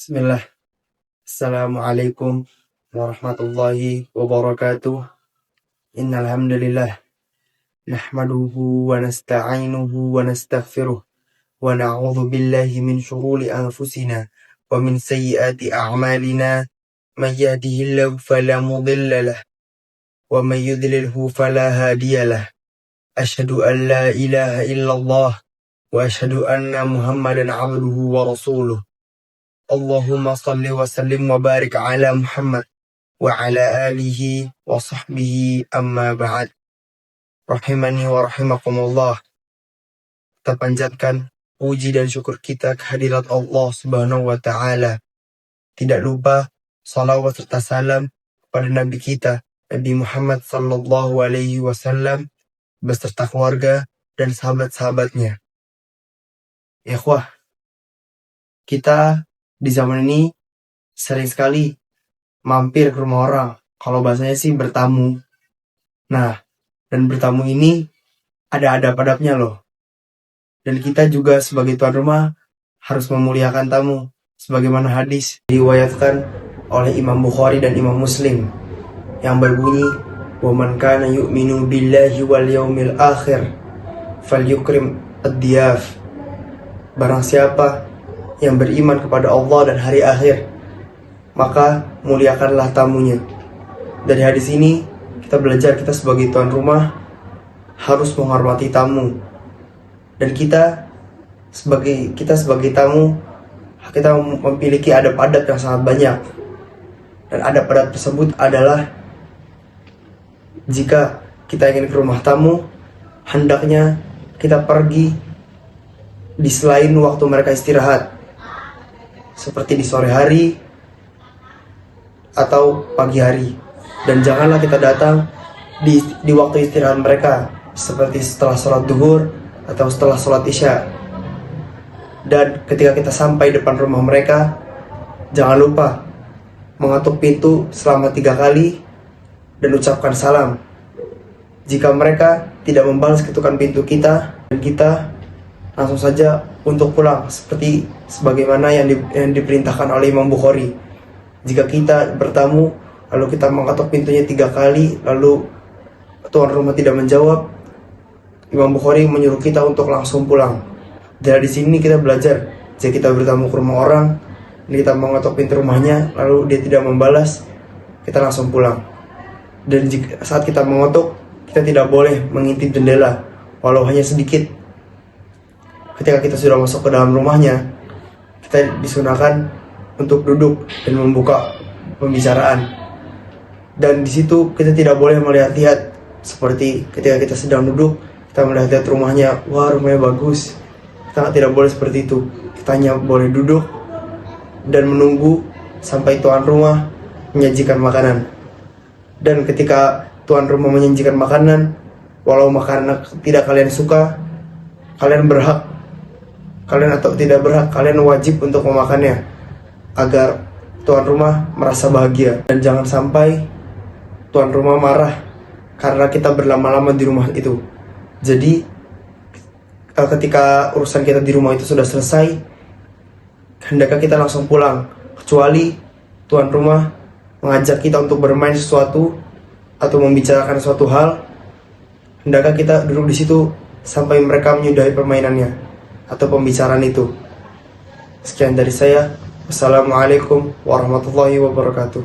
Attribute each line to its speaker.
Speaker 1: Bismillah. Assalamualaikum warahmatullahi wabarakatuh. Innal hamdalillah nahmaduhu wa nasta'inuhu wa nastaghfiruh wa na'udzu billahi min shururi anfusina wa min sayyiati a'malina. May yahdihillahu fala mudilla lahu wa may yudlilhu fala hadiyalah. Asyhadu an la ilaha illallah wa asyhadu anna Muhammadan 'abduhu wa rasuluh. Allahumma salli wa sallim wa barik ala Muhammad wa ala alihi wa sahbihi amma ba'd. Rahimani wa rahimakumullah. Kita panjatkan puji dan syukur kita kehadirat Allah Subhanahu wa ta'ala. Tidak lupa salawat serta salam kepada Nabi kita Nabi Muhammad sallallahu alaihi wasallam beserta keluarga dan sahabat-sahabatnya. Ikhwah, kita di zaman ini sering sekali mampir ke rumah orang. Kalau bahasanya sih bertamu. Nah, dan bertamu ini ada adab-adabnya loh. Dan kita juga sebagai tuan rumah harus memuliakan tamu. Sebagaimana hadis diriwayatkan oleh Imam Bukhari dan Imam Muslim yang berbunyi, "Wa man kana yu'minu billahi wal yaumil akhir falyukrim ad-diyaf." Barang siapa yang beriman kepada Allah dan hari akhir, maka muliakanlah tamunya. Dari hadis ini kita belajar kita sebagai tuan rumah harus menghormati tamu. Dan kita sebagai tamu, kita memiliki adab-adab yang sangat banyak. Dan adab-adab tersebut adalah jika kita ingin ke rumah tamu, hendaknya kita pergi di selain waktu mereka istirahat, seperti di sore hari atau pagi hari. Dan janganlah kita datang di waktu istirahat mereka, seperti setelah sholat duhur atau setelah sholat isya. Dan ketika kita sampai depan rumah mereka, jangan lupa mengetuk pintu selama 3 kali dan ucapkan salam. Jika mereka tidak membalas ketukan pintu kita, dan kita langsung saja untuk pulang, seperti sebagaimana yang diperintahkan oleh Imam Bukhari. Jika kita bertamu lalu kita mengetuk pintunya 3 kali lalu tuan rumah tidak menjawab, Imam Bukhari menyuruh kita untuk langsung pulang. Dari sini kita belajar, jika kita bertamu ke rumah orang dan kita mengetuk pintu rumahnya lalu dia tidak membalas, kita langsung pulang. Dan saat kita mengetuk, kita tidak boleh mengintip jendela walau hanya sedikit. Ketika kita sudah masuk ke dalam rumahnya, kita disunahkan untuk duduk dan membuka pembicaraan. Dan di situ kita tidak boleh melihat-lihat, seperti ketika kita sedang duduk, kita melihat rumahnya, wah rumahnya bagus. Kita tidak boleh seperti itu. Kita hanya boleh duduk dan menunggu sampai tuan rumah menyajikan makanan. Dan ketika tuan rumah menyajikan makanan, walau makanan tidak kalian suka, kalian berhak, kalian atau tidak berhak, kalian wajib untuk memakannya agar tuan rumah merasa bahagia. Dan jangan sampai tuan rumah marah karena kita berlama-lama di rumah itu. Jadi ketika urusan kita di rumah itu sudah selesai, hendaknya kita langsung pulang, kecuali tuan rumah mengajak kita untuk bermain sesuatu atau membicarakan suatu hal. Hendaknya kita duduk di situ sampai mereka menyudahi permainannya atau pembicaraan itu. Sekian dari saya. Wassalamualaikum warahmatullahi wabarakatuh.